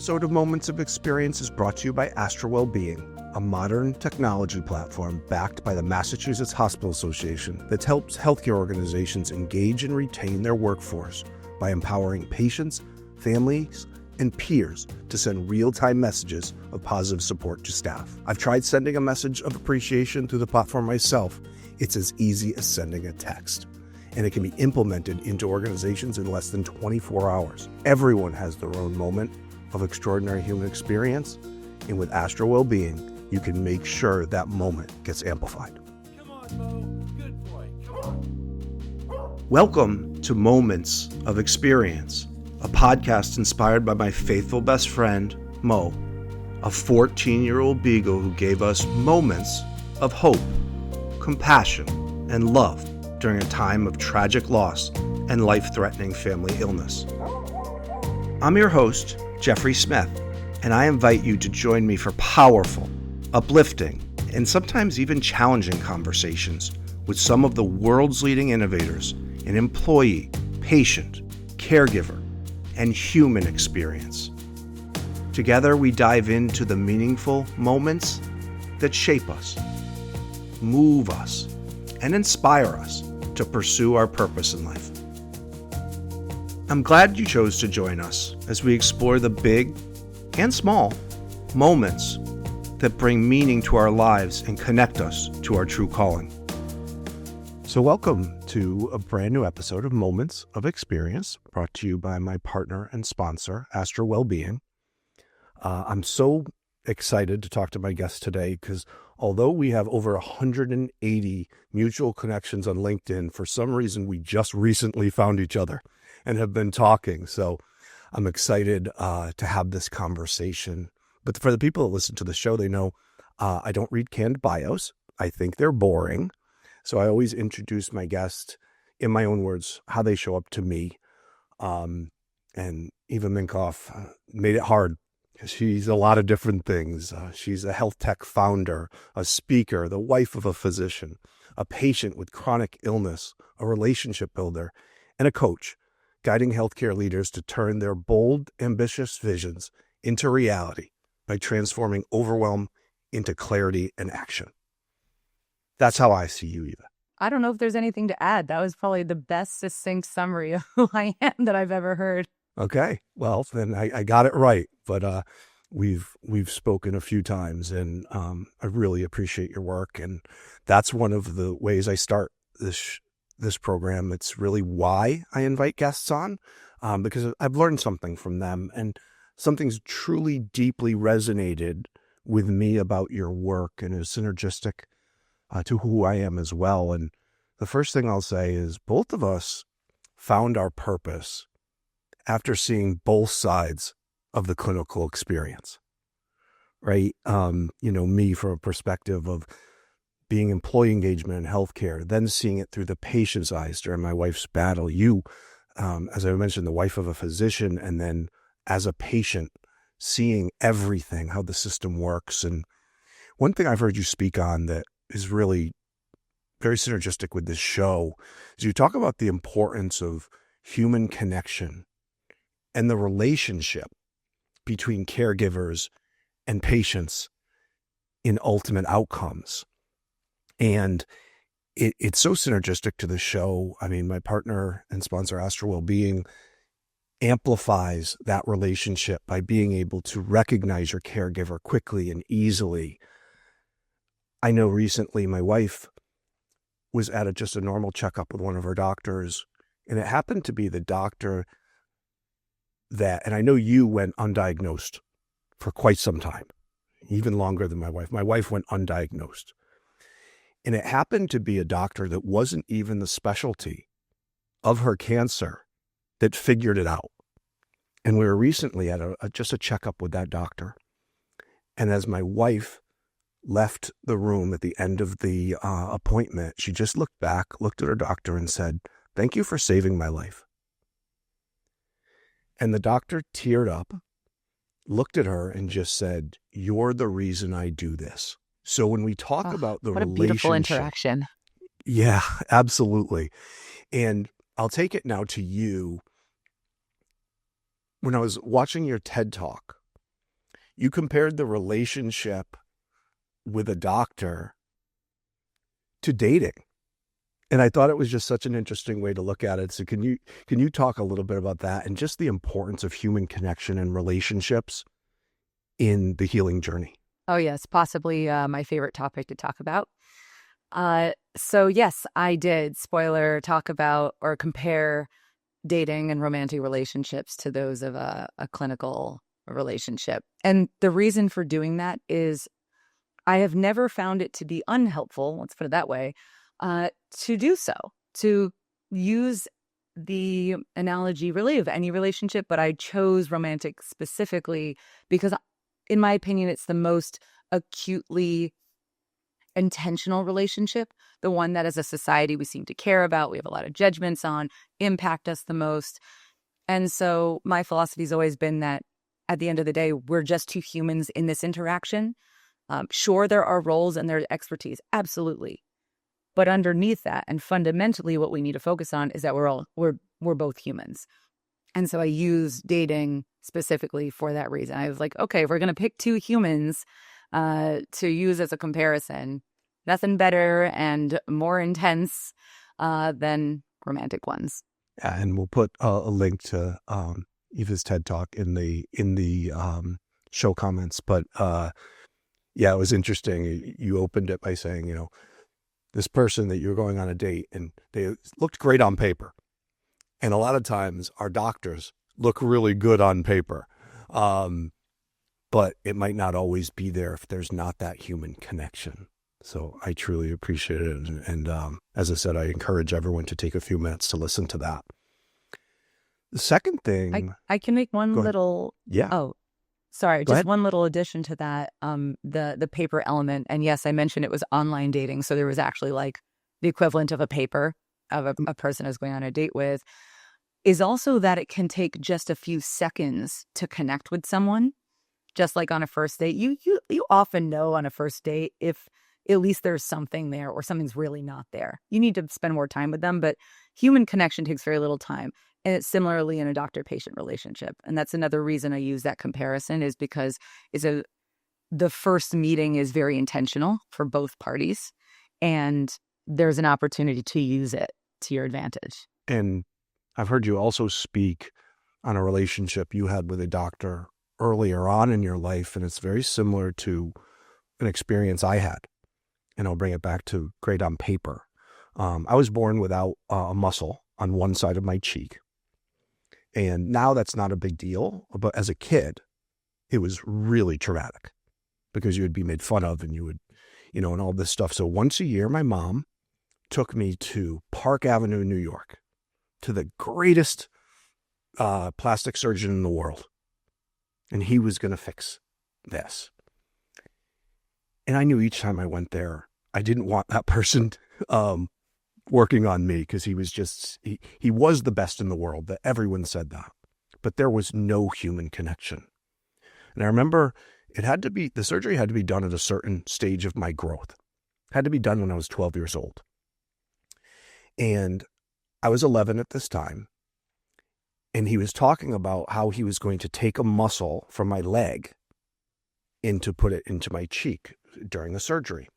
episode of Moments of Experience is brought to you by Astra Wellbeing, a modern technology platform backed by the Massachusetts Hospital Association that helps healthcare organizations engage and retain their workforce by empowering patients, families, and peers to send real-time messages of positive support to staff. I've tried sending a message of appreciation through the platform myself. It's as easy as sending a text, and it can be implemented into organizations in less than 24 hours. Everyone has their own moment of extraordinary human experience, and with Astra Wellbeing, you can make sure that moment gets amplified. Come on, Mo. Good boy. Come on. Welcome to Moments of Experience, a podcast inspired by my faithful best friend, Mo, a 14-year-old beagle who gave us moments of hope, compassion, and love during a time of tragic loss and life-threatening family illness. I'm your host, Geoffrey Smith, and I invite you to join me for powerful, uplifting, and sometimes even challenging conversations with some of the world's leading innovators in employee, patient, caregiver, and human experience. Together, we dive into the meaningful moments that shape us, move us, and inspire us to pursue our purpose in life. I'm glad you chose to join us as we explore the big and small moments that bring meaning to our lives and connect us to our true calling. So welcome to a brand new episode of Moments of Experience, brought to you by my partner and sponsor, Astra Wellbeing. I'm so excited to talk to my guest today because although we have over 180 mutual connections on LinkedIn, for some reason we just recently found each other and have been talking. So I'm excited to have this conversation. But for the people that listen to the show, they know I don't read canned bios. I think they're boring. So I always introduce my guest in my own words, how they show up to me. And Eva Minkoff made it hard. She's a lot of different things. She's a health tech founder, a speaker, the wife of a physician, a patient with chronic illness, a relationship builder, and a coach, guiding healthcare leaders to turn their bold, ambitious visions into reality by transforming overwhelm into clarity and action. That's how I see you, Eva. I don't know if there's anything to add. That was probably the best succinct summary of who I am that I've ever heard. Okay, well, then I got it right. But we've spoken a few times, and I really appreciate your work. And that's one of the ways I start this program. It's really why I invite guests on, because I've learned something from them, and something's truly deeply resonated with me about your work and is synergistic to who I am as well. And the first thing I'll say is both of us found our purpose after seeing both sides of the clinical experience, right? Me from a perspective of being employee engagement in healthcare, then seeing it through the patient's eyes during my wife's battle. You, as I mentioned, the wife of a physician, and then as a patient, seeing everything, how the system works. And one thing I've heard you speak on that is really very synergistic with this show is you talk about the importance of human connection and the relationship between caregivers and patients in ultimate outcomes. And it's so synergistic to the show. I mean, my partner and sponsor, Astra Wellbeing, amplifies that relationship by being able to recognize your caregiver quickly and easily. I know recently my wife was at just a normal checkup with one of her doctors, and it happened to be the doctor that, and I know you went undiagnosed for quite some time, even longer than my wife. My wife went undiagnosed. And it happened to be a doctor that wasn't even the specialty of her cancer that figured it out. And we were recently at just a checkup with that doctor. And as my wife left the room at the end of the appointment, she just looked back, looked at her doctor and said, "Thank you for saving my life." And the doctor teared up, looked at her and just said, "You're the reason I do this." So when we talk about the what a relationship, beautiful interaction. Yeah, absolutely. And I'll take it now to you. When I was watching your TED Talk, you compared the relationship with a doctor to dating. And I thought it was just such an interesting way to look at it. So can you talk a little bit about that and just the importance of human connection and relationships in the healing journey? Oh, yes, possibly my favorite topic to talk about. So yes, I did, spoiler, talk about or compare dating and romantic relationships to those of a clinical relationship. And the reason for doing that is I have never found it to be unhelpful, let's put it that way, to do so, to use the analogy really of any relationship, but I chose romantic specifically because, in my opinion, it's the most acutely intentional relationship, the one that as a society we seem to care about, we have a lot of judgments on, impact us the most. And so my philosophy has always been that at the end of the day, we're just two humans in this interaction. Sure, there are roles and there's expertise, absolutely. But underneath that, and fundamentally what we need to focus on is that we're both humans. And so I use dating specifically for that reason. I was like, okay, if we're going to pick two humans to use as a comparison, nothing better and more intense than romantic ones. Yeah, and we'll put a link to Eva's TED Talk in the show comments. But yeah, it was interesting. You opened it by saying, this person that you're going on a date and they looked great on paper. And a lot of times our doctors look really good on paper. But it might not always be there if there's not that human connection. So I truly appreciate it. And as I said, I encourage everyone to take a few minutes to listen to that. The second thing... I can make one little... Yeah. Oh, sorry. Go just ahead. one little addition to that. The paper element. And yes, I mentioned it was online dating. So there was actually like the equivalent of a paper of a person I was going on a date with, is also that it can take just a few seconds to connect with someone. Just like on a first date, you often know on a first date if at least there's something there or something's really not there. You need to spend more time with them, but human connection takes very little time. And it's similarly in a doctor-patient relationship. And that's another reason I use that comparison is because the first meeting is very intentional for both parties. And there's an opportunity to use it to your advantage. And I've heard you also speak on a relationship you had with a doctor earlier on in your life, and it's very similar to an experience I had. And I'll bring it back to great on paper. I was born without a muscle on one side of my cheek. And now that's not a big deal. But as a kid, it was really traumatic because you would be made fun of and you would, and all this stuff. So once a year, my mom took me to Park Avenue, New York, to the greatest plastic surgeon in the world. And he was going to fix this. And I knew each time I went there, I didn't want that person working on me because he was just, he was the best in the world. That everyone said that. But there was no human connection. And I remember the surgery had to be done at a certain stage of my growth. It had to be done when I was 12 years old. And I was 11 at this time. And he was talking about how he was going to take a muscle from my leg and to put it into my cheek during the surgery.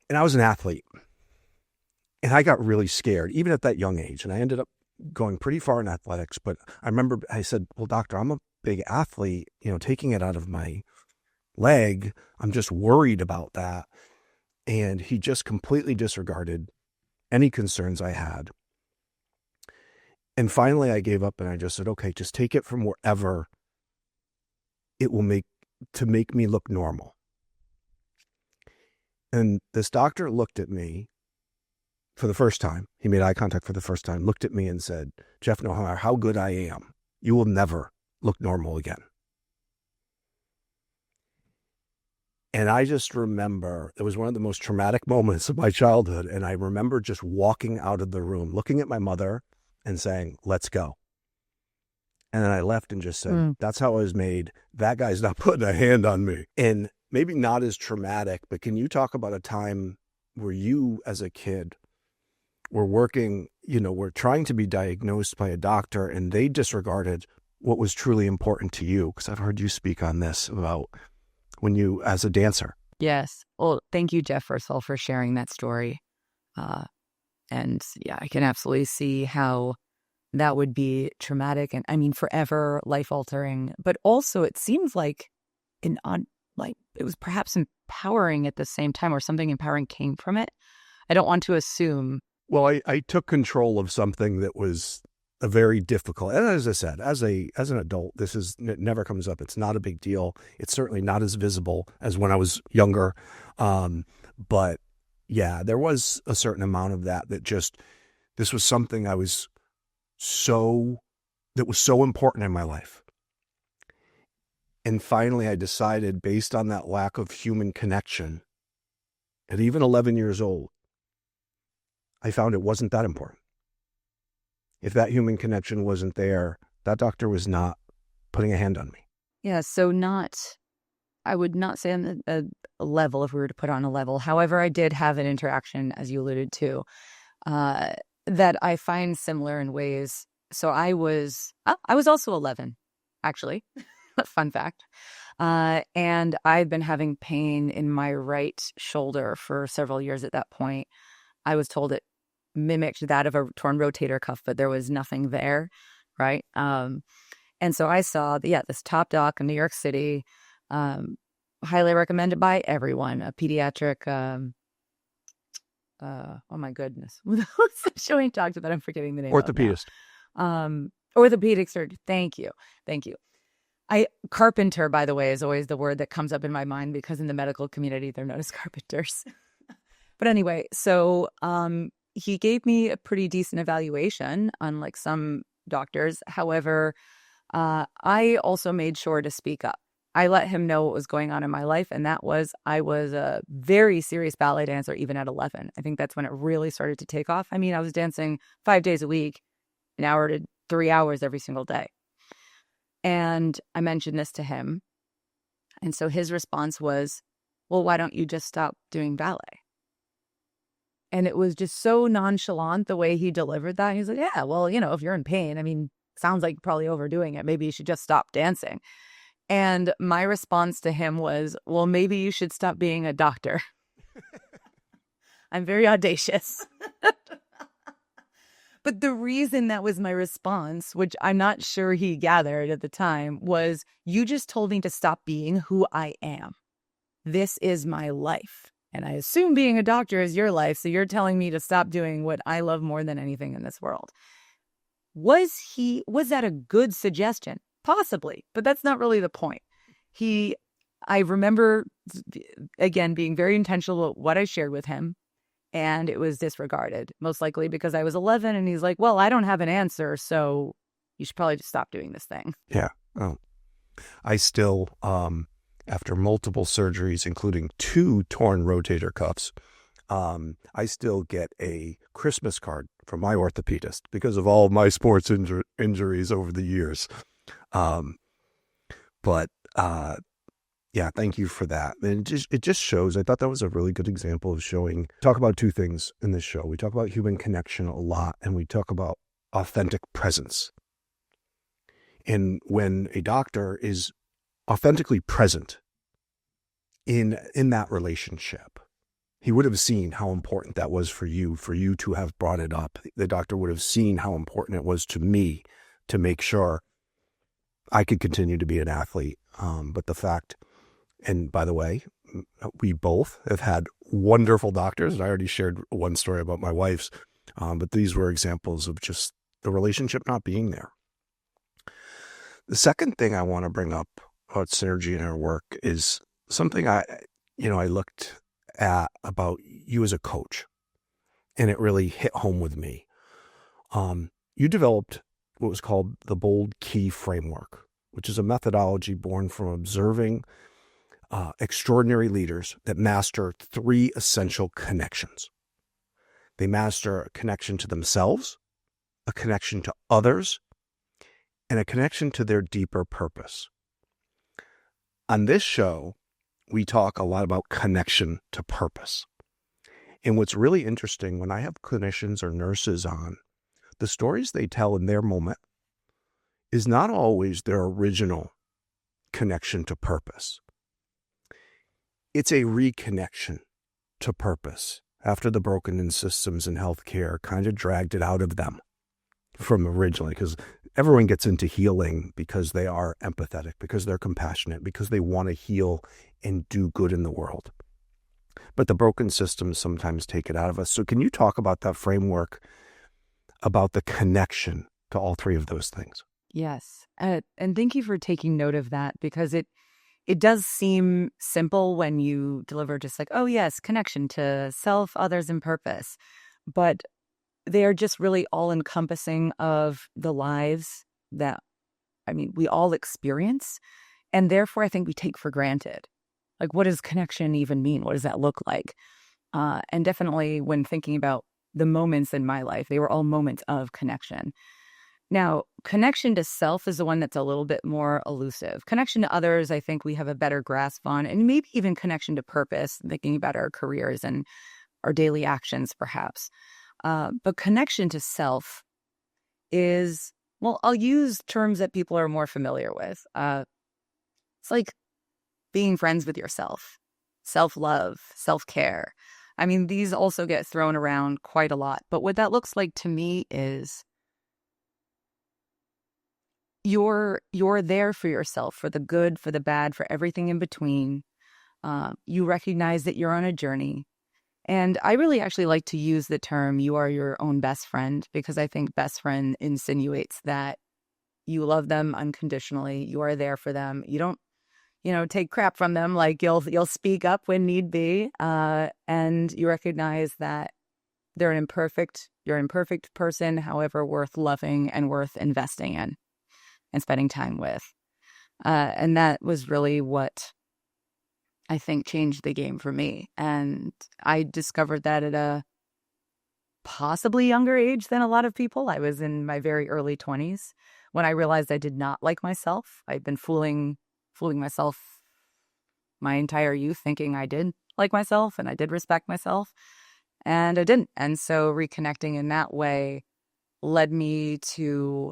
And I was an athlete. And I got really scared, even at that young age. And I ended up going pretty far in athletics. But I remember I said, well, doctor, I'm a big athlete, taking it out of my leg. I'm just worried about that. And he just completely disregarded any concerns I had. And finally, I gave up and I just said, okay, just take it from wherever it will make me look normal. And this doctor looked at me for the first time. He made eye contact for the first time, looked at me and said, Jeff, no matter how good I am, you will never look normal again. And I just remember, it was one of the most traumatic moments of my childhood. And I remember just walking out of the room, looking at my mother and saying, let's go. And then I left and just said, that's how I was made. That guy's not putting a hand on me. And maybe not as traumatic, but can you talk about a time where you as a kid were working, were trying to be diagnosed by a doctor and they disregarded what was truly important to you? Because I've heard you speak on this about when you, as a dancer. Yes. Well, thank you, Jeff, first of all, for sharing that story. And yeah, I can absolutely see how that would be traumatic and, I mean, forever life altering. But also, it seems like it was perhaps empowering at the same time, or something empowering came from it. I don't want to assume. Well, I took control of something that was a very difficult. And as I said, as an adult, it never comes up. It's not a big deal. It's certainly not as visible as when I was younger. But yeah, there was a certain amount of that this was something that was so important in my life. And finally, I decided, based on that lack of human connection, at even 11 years old, I found it wasn't that important. If that human connection wasn't there, that doctor was not putting a hand on me. Yeah, so I would not say on a level, if we were to put on a level. However, I did have an interaction, as you alluded to, that I find similar in ways. So I was also 11, actually. Fun fact. And I'd been having pain in my right shoulder for several years at that point. I was told it mimicked that of a torn rotator cuff, but there was nothing there, right? And so I saw, this top doc in New York City, highly recommended by everyone, a pediatric, oh my goodness, what's the show he talked about? I'm forgetting the name. Orthopedist. Orthopedic surgeon. Thank you. Carpenter, by the way, is always the word that comes up in my mind, because in the medical community, they're known as carpenters. But anyway, so he gave me a pretty decent evaluation, unlike some doctors. However, I also made sure to speak up. I let him know what was going on in my life, and that was, I was a very serious ballet dancer even at 11. I think that's when it really started to take off. I mean, I was dancing 5 days a week, an hour to 3 hours every single day. And I mentioned this to him. And so his response was, well, why don't you just stop doing ballet? And it was just so nonchalant the way he delivered that. He's like, yeah, well, if you're in pain, I mean, sounds like you're probably overdoing it. Maybe you should just stop dancing. And my response to him was, well, maybe you should stop being a doctor. I'm very audacious. But the reason that was my response, which I'm not sure he gathered at the time, was, you just told me to stop being who I am. This is my life. And I assume being a doctor is your life, so you're telling me to stop doing what I love more than anything in this world. Was that a good suggestion? Possibly, but that's not really the point. I remember, again, being very intentional about what I shared with him, and it was disregarded, most likely because I was 11, and he's like, well, I don't have an answer, so you should probably just stop doing this thing. Yeah. Oh. I still, after multiple surgeries, including 2 torn rotator cuffs, I still get a Christmas card from my orthopedist because of all of my sports injuries over the years. Yeah, thank you for that. And it just shows, I thought that was a really good example of showing, talk about 2 things in this show. We talk about human connection a lot, and we talk about authentic presence. And when a doctor is authentically present in that relationship, he would have seen how important that was for you to have brought it up. The doctor would have seen how important it was to me to make sure I could continue to be an athlete. But the fact, and by the way, we both have had wonderful doctors, and I already shared one story about my wife's, but these were examples of just the relationship not being there. The second thing I want to bring up about synergy in our work is something I looked at about you as a coach, and it really hit home with me. You developed what was called the Bold Key Framework, which is a methodology born from observing extraordinary leaders that master 3 essential connections. They master a connection to themselves, a connection to others, and a connection to their deeper purpose. On this show, we talk a lot about connection to purpose. And what's really interesting, when I have clinicians or nurses on, the stories they tell in their moment is not always their original connection to purpose. It's a reconnection to purpose after the broken in systems in healthcare kind of dragged it out of them from originally, because everyone gets into healing because they are empathetic, because they're compassionate, because they want to heal and do good in the world. But the broken systems sometimes take it out of us. So can you talk about that framework, about the connection to all three of those things? Yes. And thank you for taking note of that, because it does seem simple when you deliver just like, oh, yes, connection to self, others, and purpose. But they are just really all encompassing of the lives that, we all experience. And therefore, I think we take for granted. Like, what does connection even mean? What does that look like? And definitely when thinking about the moments in my life, they were all moments of connection. Now, connection to self is the one that's a little bit more elusive. Connection to others, I think we have a better grasp on, and maybe even connection to purpose, thinking about our careers and our daily actions, perhaps. But connection to self is, well, I'll use terms that people are more familiar with. It's like being friends with yourself, self-love, self-care. These also get thrown around quite a lot. But what that looks like to me is you're there for yourself, for the good, for the bad, for everything in between. You recognize that you're on a journey. And I really actually like to use the term, you are your own best friend, because I think best friend insinuates that you love them unconditionally. You are there for them. You don't, take crap from them. Like you'll speak up when need be. And you recognize that you're an imperfect person, however, worth loving and worth investing in and spending time with. And that was really what I think changed the game for me. And I discovered that at a possibly younger age than a lot of people. I was in my very early 20s when I realized I did not like myself. I'd been fooling myself my entire youth, thinking I did like myself and I did respect myself, and I didn't. And so reconnecting in that way led me to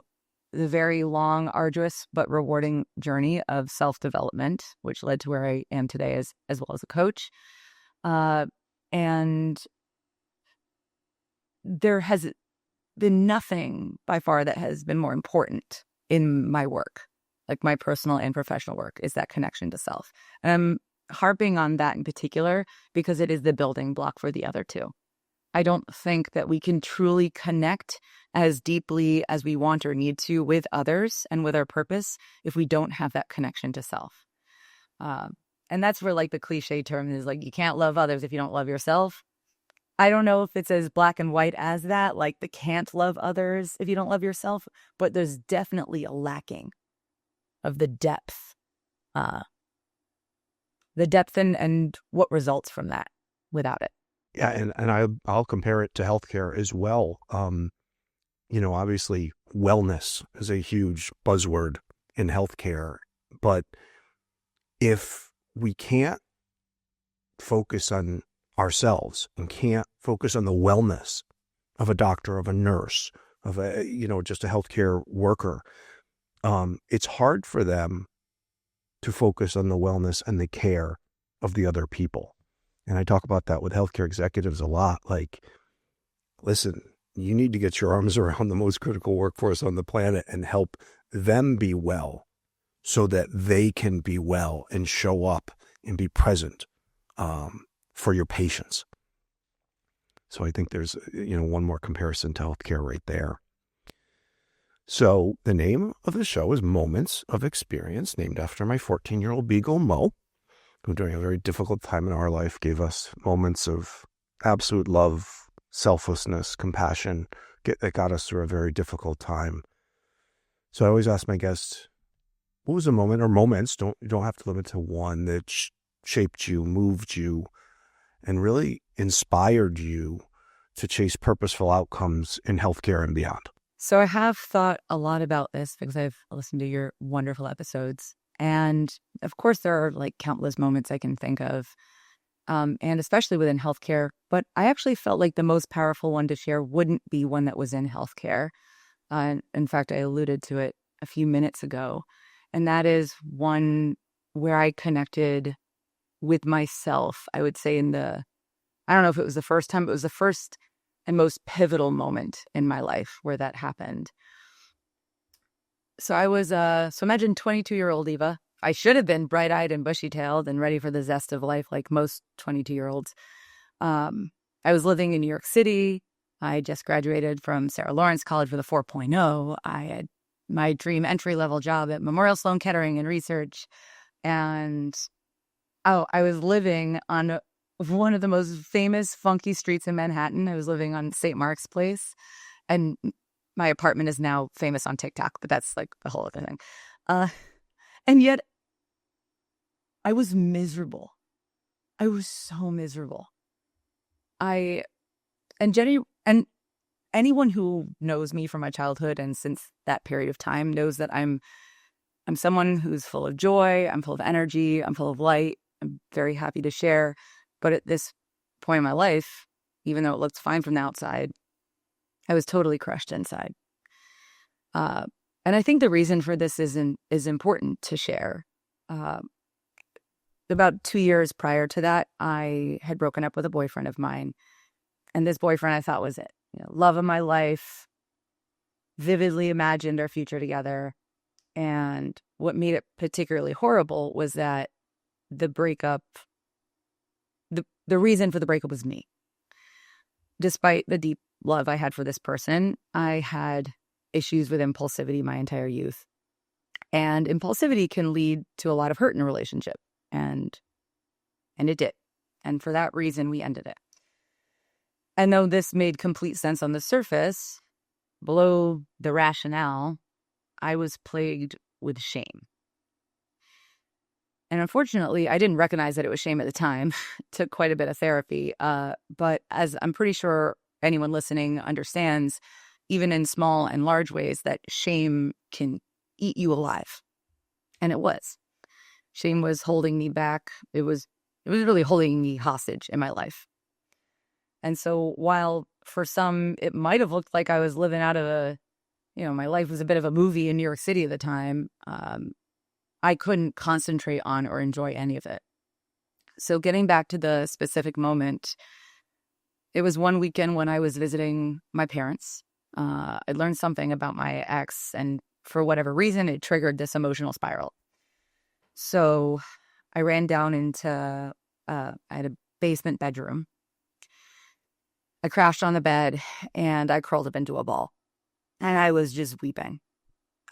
the very long, arduous, but rewarding journey of self-development, which led to where I am today as well as a coach. And there has been nothing by far that has been more important in my work, like my personal and professional work, is that connection to self. And I'm harping on that in particular because it is the building block for the other two. I don't think that we can truly connect as deeply as we want or need to with others and with our purpose if we don't have that connection to self. And that's where like the cliche term is like, you can't love others if you don't love yourself. I don't know if it's as black and white as that, like the can't love others if you don't love yourself, but there's definitely a lacking of the depth and what results from that without it. Yeah, and I'll compare it to healthcare as well. Obviously, wellness is a huge buzzword in healthcare, but if we can't focus on ourselves and can't focus on the wellness of a doctor, of a nurse, of a just a healthcare worker, it's hard for them to focus on the wellness and the care of the other people. And I talk about that with healthcare executives a lot. Like, listen, you need to get your arms around the most critical workforce on the planet and help them be well so that they can be well and show up and be present for your patients. So I think there's, one more comparison to healthcare right there. So the name of the show is Moments of Experience, named after my 14-year-old beagle, Mo, who during a very difficult time in our life gave us moments of absolute love, selflessness, compassion that got us through a very difficult time. So I always ask my guests, what was a moment or moments, you don't have to limit to one, that shaped you, moved you, and really inspired you to chase purposeful outcomes in healthcare and beyond? So I have thought a lot about this because I've listened to your wonderful episodes. And of course, there are like countless moments I can think of, and especially within healthcare. But I actually felt like the most powerful one to share wouldn't be one that was in healthcare. In fact, I alluded to it a few minutes ago. And that is one where I connected with myself, I would say I don't know if it was the first time, but it was the first and most pivotal moment in my life where that happened. So I was, so imagine 22-year-old Eva. I should have been bright-eyed and bushy-tailed and ready for the zest of life like most 22-year-olds. I was living in New York City. I just graduated from Sarah Lawrence College with a 4.0. I had my dream entry-level job at Memorial Sloan Kettering in research. And, I was living on one of the most famous funky streets in Manhattan. I was living on St. Mark's Place. And my apartment is now famous on TikTok, but that's like the whole other thing. And yet, I was miserable. I was so miserable. And anyone who knows me from my childhood and since that period of time knows that I'm someone who's full of joy. I'm full of energy. I'm full of light. I'm very happy to share. But at this point in my life, even though it looked fine from the outside, I was totally crushed inside. And I think the reason for this is important to share. About 2 years prior to that, I had broken up with a boyfriend of mine. And this boyfriend I thought was it. Love of my life, vividly imagined our future together. And what made it particularly horrible was that the breakup, the reason for the breakup was me. Despite the deep love I had for this person, I had issues with impulsivity my entire youth. And impulsivity can lead to a lot of hurt in a relationship. And it did. And for that reason, we ended it. And though this made complete sense on the surface, below the rationale, I was plagued with shame. And unfortunately, I didn't recognize that it was shame at the time. It took quite a bit of therapy. But as I'm pretty sure anyone listening understands, even in small and large ways, that shame can eat you alive. And it was. Shame was holding me back. It was really holding me hostage in my life. And so while for some, it might have looked like I was living out of my life was a bit of a movie in New York City at the time, I couldn't concentrate on or enjoy any of it. So getting back to the specific moment, it was one weekend when I was visiting my parents. I learned something about my ex, and for whatever reason, it triggered this emotional spiral. So I ran down into, I had a basement bedroom. I crashed on the bed and I curled up into a ball. And I was just weeping.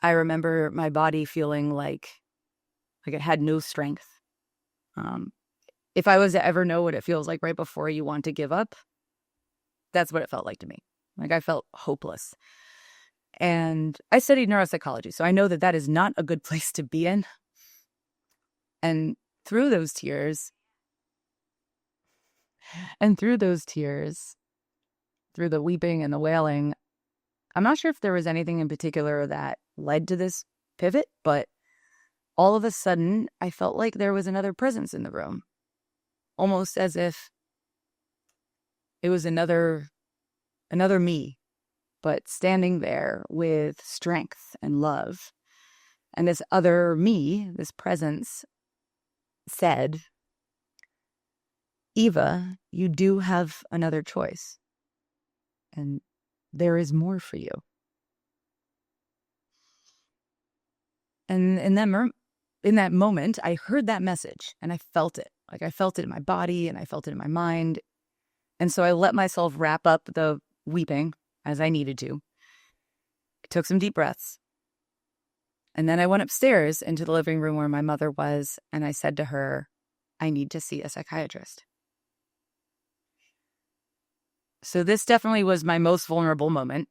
I remember my body feeling like it had no strength. If I was to ever know what it feels like right before you want to give up, that's what it felt like to me. Like I felt hopeless. And I studied neuropsychology, so I know that is not a good place to be in. And through those tears, through the weeping and the wailing, I'm not sure if there was anything in particular that led to this pivot, but all of a sudden, I felt like there was another presence in the room. Almost as if it was another me, but standing there with strength and love. And this other me, this presence, said, Eva, you do have another choice. And there is more for you. And in that moment, I heard that message and I felt it. Like I felt it in my body and I felt it in my mind. And so I let myself wrap up the weeping as I needed to. I took some deep breaths. And then I went upstairs into the living room where my mother was. And I said to her, I need to see a psychiatrist. So this definitely was my most vulnerable moment,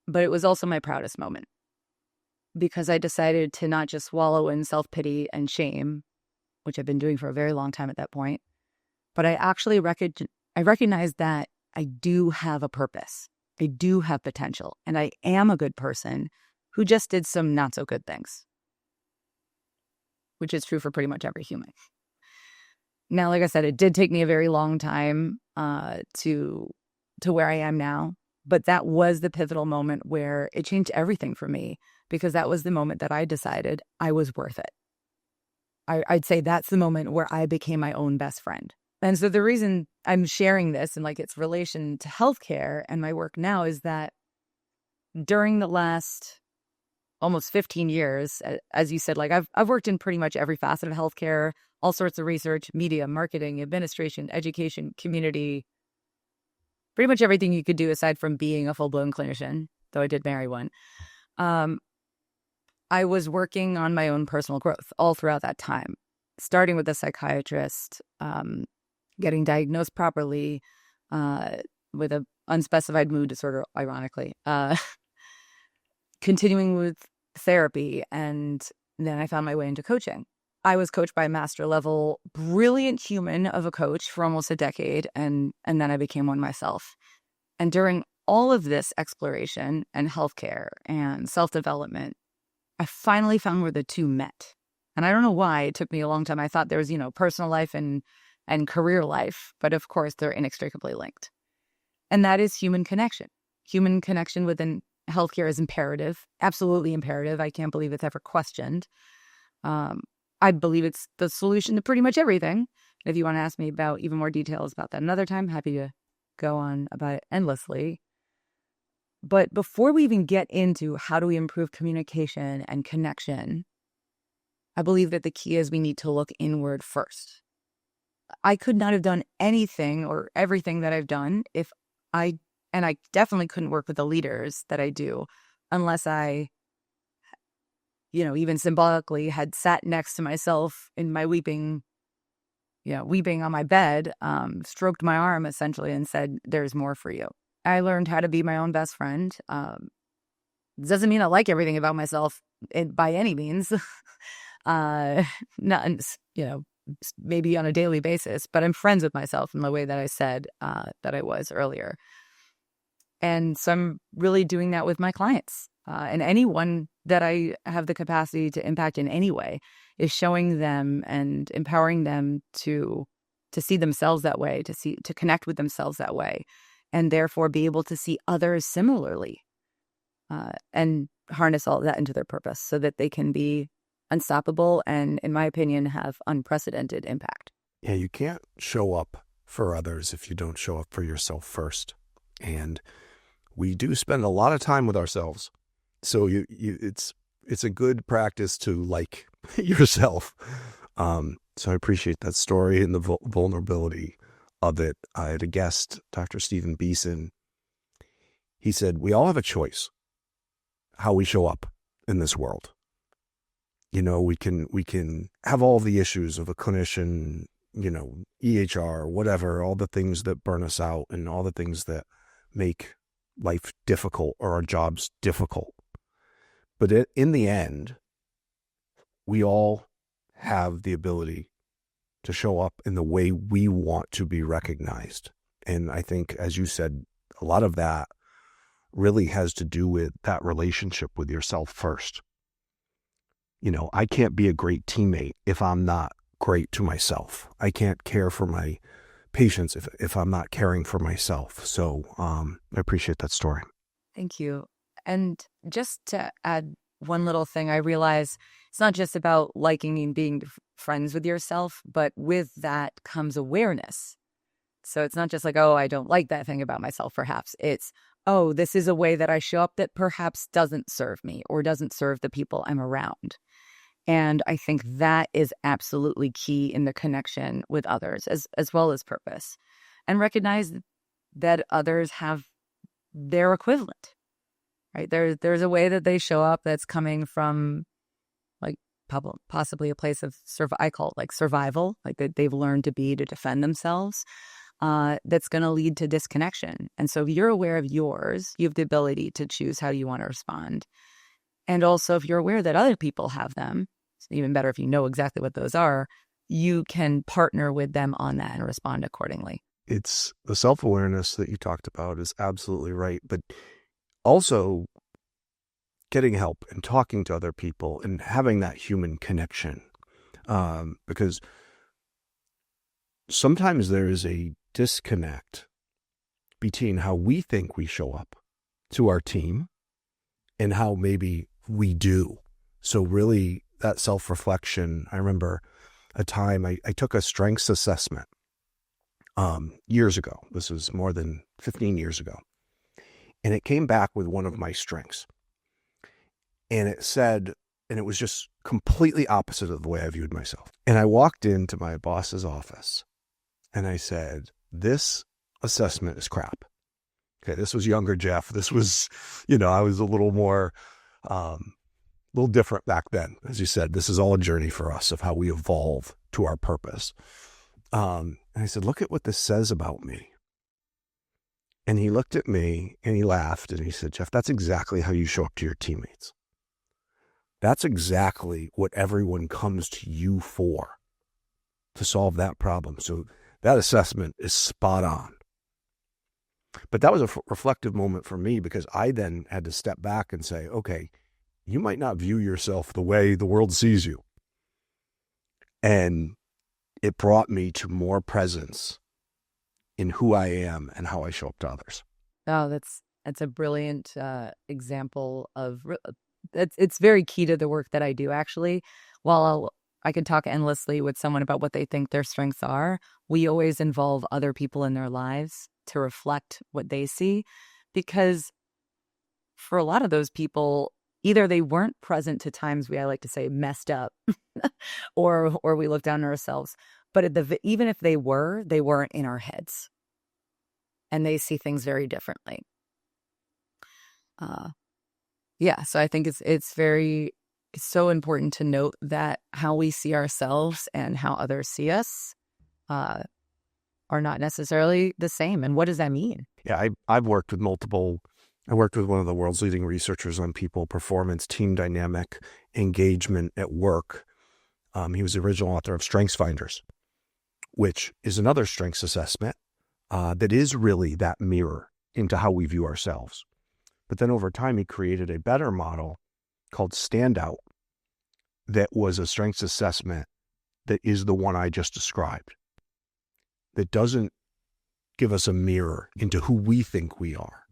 but it was also my proudest moment because I decided to not just wallow in self-pity and shame, which I've been doing for a very long time at that point, but I actually recognized that I do have a purpose. I do have potential, and I am a good person who just did some not so good things, which is true for pretty much every human. Now, like I said, it did take me a very long time to where I am now, but that was the pivotal moment where it changed everything for me. because that was the moment that I decided I was worth it. I'd say that's the moment where I became my own best friend. And so the reason I'm sharing this and like its relation to healthcare and my work now is that during the last almost 15 years, as you said, like I've worked in pretty much every facet of healthcare, all sorts of research, media, marketing, administration, education, community, pretty much everything you could do aside from being a full-blown clinician, though I did marry one. I was working on my own personal growth all throughout that time, starting with a psychiatrist, getting diagnosed properly with an unspecified mood disorder, ironically, continuing with therapy, and then I found my way into coaching. I was coached by a master level, brilliant human of a coach for almost a decade, and then I became one myself. And during all of this exploration and healthcare and self-development, I finally found where the two met. And I don't know why it took me a long time. I thought there was, personal life and career life, but of course they're inextricably linked. And that is human connection. Human connection within healthcare is imperative, absolutely imperative. I can't believe it's ever questioned. I believe it's the solution to pretty much everything. If you want to ask me about even more details about that another time, happy to go on about it endlessly. But before we even get into how do we improve communication and connection, I believe that the key is we need to look inward first. I could not have done anything or everything that I've done and I definitely couldn't work with the leaders that I do unless I, even symbolically had sat next to myself in my weeping on my bed, stroked my arm essentially and said, "There's more for you." I learned how to be my own best friend. Doesn't mean I like everything about myself by any means. Not, maybe on a daily basis, but I'm friends with myself in the way that I said that I was earlier. And so I'm really doing that with my clients. And anyone that I have the capacity to impact in any way is showing them and empowering them to see themselves that way, to connect with themselves that way, and therefore be able to see others similarly, and harness all of that into their purpose so that they can be unstoppable and, in my opinion, have unprecedented impact. Yeah, you can't show up for others if you don't show up for yourself first. And we do spend a lot of time with ourselves. So it's a good practice to like yourself. So I appreciate that story and the vulnerability of it. I had a guest, Dr. Stephen Beeson. He said, we all have a choice how we show up in this world. We can have all the issues of a clinician, EHR, whatever, all the things that burn us out and all the things that make life difficult or our jobs difficult. But in the end, we all have the ability to show up in the way we want to be recognized. And I think, as you said, a lot of that really has to do with that relationship with yourself first. I can't be a great teammate if I'm not great to myself. I can't care for my patients if I'm not caring for myself. So I appreciate that story. Thank you. And just to add one little thing, I realize it's not just about liking and being friends with yourself, but with that comes awareness. So it's not just like, oh, I don't like that thing about myself, perhaps. It's, oh, this is a way that I show up that perhaps doesn't serve me or doesn't serve the people I'm around. And I think that is absolutely key in the connection with others as well as purpose. And recognize that others have their equivalent, right? There's a way that they show up that's coming from like possibly a place of I call it like survival, like that they've learned to defend themselves. That's going to lead to disconnection. And so if you're aware of yours, you have the ability to choose how you want to respond. And also if you're aware that other people have them, it's even better if you know exactly what those are, you can partner with them on that and respond accordingly. It's the self-awareness that you talked about is absolutely right. But also getting help and talking to other people and having that human connection. Because sometimes there is a disconnect between how we think we show up to our team and how maybe we do. So really that self-reflection, I remember a time I took a strengths assessment years ago. This was more than 15 years ago. And it came back with one of my strengths. And it said, and it was just completely opposite of the way I viewed myself. And I walked into my boss's office and I said, this assessment is crap. Okay, this was younger Jeff. This was, I was a little more, little different back then. As you said, this is all a journey for us of how we evolve to our purpose. And I said, look at what this says about me. And he looked at me and he laughed and he said, Jeff, that's exactly how you show up to your teammates. That's exactly what everyone comes to you for, to solve that problem. So that assessment is spot on. But that was a reflective moment for me, because I then had to step back and say, okay, you might not view yourself the way the world sees you. And it brought me to more presence in who I am and how I show up to others. Oh, that's a brilliant example of it's very key to the work that I do, actually. While I could talk endlessly with someone about what they think their strengths are, we always involve other people in their lives to reflect what they see, because for a lot of those people, either they weren't present to times I like to say messed up, or we look down on ourselves. But even if they weren't in our heads, and they see things very differently. Yeah, so I think it's so important to note that how we see ourselves and how others see us are not necessarily the same. And what does that mean? Yeah, I've worked with I worked with one of the world's leading researchers on people, performance, team dynamic, engagement at work. He was the original author of Strengths Finders, which is another strengths assessment that is really that mirror into how we view ourselves. But then over time, he created a better model called Standout that was a strengths assessment that is the one I just described, that doesn't give us a mirror into who we think we are.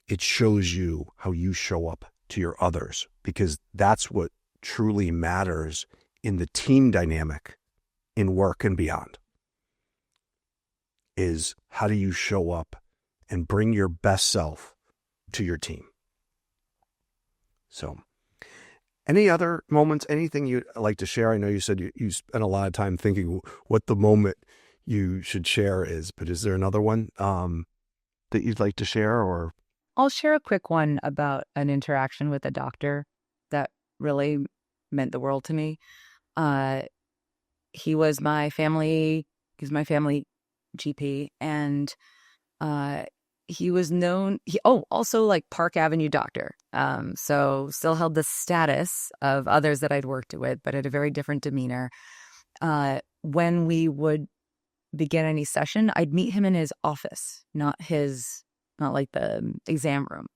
It shows you how you show up to your others, because that's what truly matters in the team dynamic in work and beyond, is how do you show up and bring your best self to your team. So any other moments, anything you'd like to share? I know you said you spent a lot of time thinking what the moment you should share is, but is there another one that you'd like to share? Or I'll share a quick one about an interaction with a doctor that really meant the world to me. He was my family GP, and he was known, also like Park Avenue doctor. So still held the status of others that I'd worked with, but had a very different demeanor. When we would begin any session, I'd meet him in his office, not like the exam room.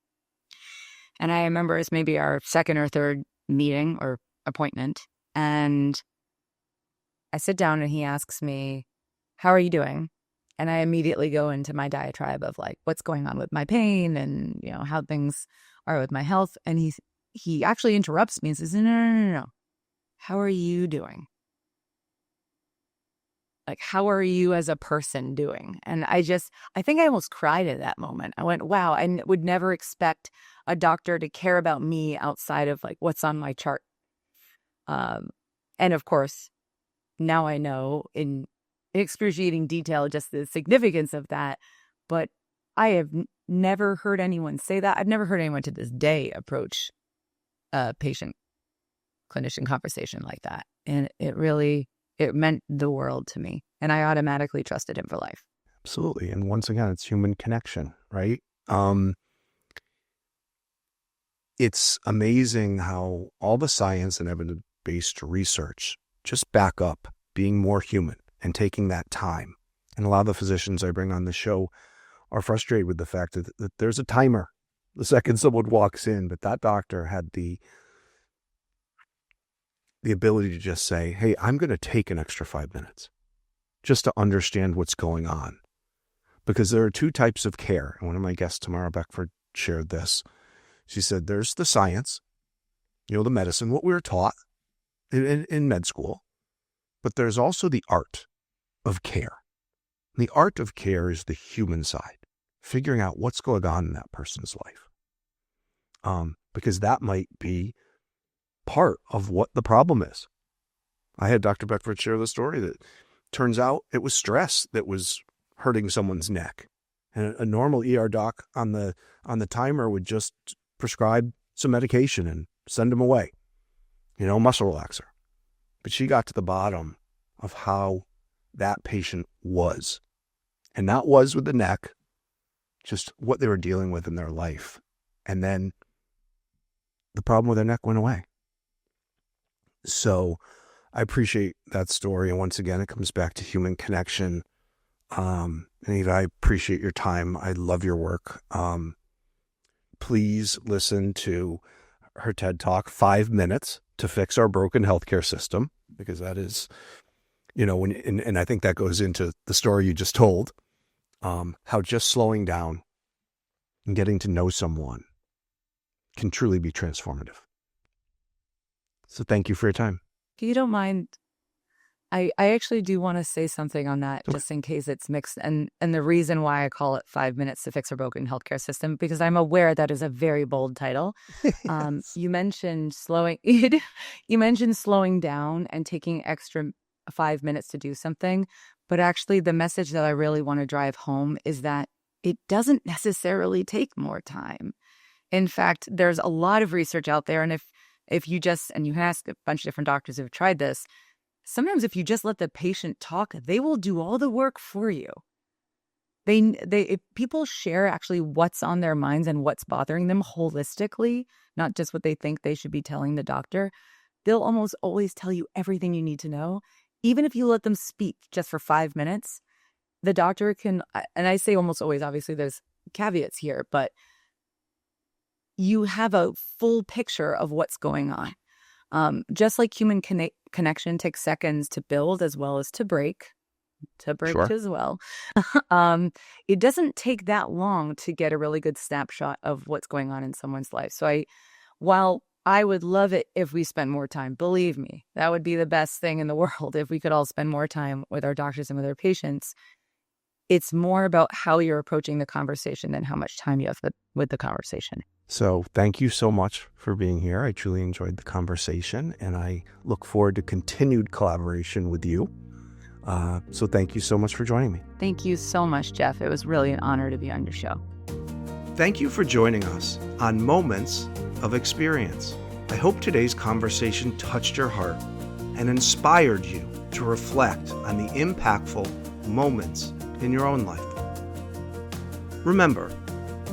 And I remember it's maybe our second or third meeting or appointment. And I sit down and he asks me, how are you doing? And I immediately go into my diatribe of like, what's going on with my pain and, how things are with my health. And he actually interrupts me and says, no. How are you doing? Like, how are you as a person doing? And I think I almost cried at that moment. I went, wow, I would never expect a doctor to care about me outside of like what's on my chart. And of course, now I know in excruciating detail just the significance of that. But I have never heard anyone say that. I've never heard anyone to this day approach a patient-clinician conversation like that. And it meant the world to me. And I automatically trusted him for life. Absolutely. And once again, it's human connection, right? It's amazing how all the science and evidence-based research just back up being more human and taking that time. And a lot of the physicians I bring on the show are frustrated with the fact that there's a timer the second someone walks in, but that doctor had the ability to just say, hey, I'm going to take an extra 5 minutes just to understand what's going on. Because there are two types of care. And one of my guests, Tamara Beckford, shared this. She said, there's the science, the medicine, what we were taught in med school, but there's also the art of care. The art of care is the human side, figuring out what's going on in that person's life. Because that might be part of what the problem is. I had Dr. Beckford share the story that turns out it was stress that was hurting someone's neck. And a normal ER doc on the timer would just prescribe some medication and send them away, muscle relaxer. But she got to the bottom of how that patient was. And not was with the neck, just what they were dealing with in their life. And then the problem with their neck went away. So I appreciate that story. And once again, it comes back to human connection. And Eva, I appreciate your time. I love your work. Please listen to her TED Talk, 5 minutes to fix our broken healthcare system, because that is, and I think that goes into the story you just told, how just slowing down and getting to know someone can truly be transformative. So thank you for your time. If you don't mind, I actually do want to say something on that, Okay. just in case it's mixed. And the reason why I call it 5 minutes to fix our broken healthcare system, because I'm aware that is a very bold title. Yes. You mentioned slowing down and taking extra 5 minutes to do something. But actually, the message that I really want to drive home is that it doesn't necessarily take more time. In fact, there's a lot of research out there. And if you just, and you can ask a bunch of different doctors who've tried this, sometimes if you just let the patient talk, they will do all the work for you. If people share actually what's on their minds and what's bothering them holistically, not just what they think they should be telling the doctor, they'll almost always tell you everything you need to know. Even if you let them speak just for 5 minutes, the doctor can, and I say almost always, obviously there's caveats here, but you have a full picture of what's going on. Just like human connection takes seconds to build as well as to break Sure. as well. It doesn't take that long to get a really good snapshot of what's going on in someone's life. So while I would love it if we spent more time, believe me, that would be the best thing in the world if we could all spend more time with our doctors and with our patients. It's more about how you're approaching the conversation than how much time you have with the conversation. So thank you so much for being here. I truly enjoyed the conversation, and I look forward to continued collaboration with you. So thank you so much for joining me. Thank you so much, Jeff. It was really an honor to be on your show. Thank you for joining us on Moments of Experience. I hope today's conversation touched your heart and inspired you to reflect on the impactful moments in your own life. Remember,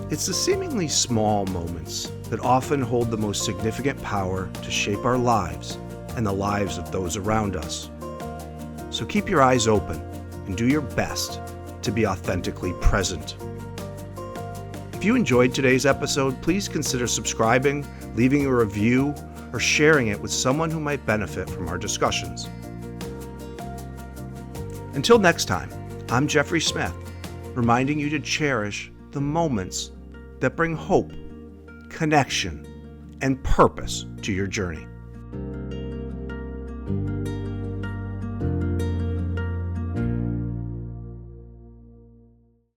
it's the seemingly small moments that often hold the most significant power to shape our lives and the lives of those around us. So keep your eyes open and do your best to be authentically present. If you enjoyed today's episode, please consider subscribing, leaving a review, or sharing it with someone who might benefit from our discussions. Until next time, I'm Geoffrey Smith, reminding you to cherish the moments that bring hope, connection, and purpose to your journey.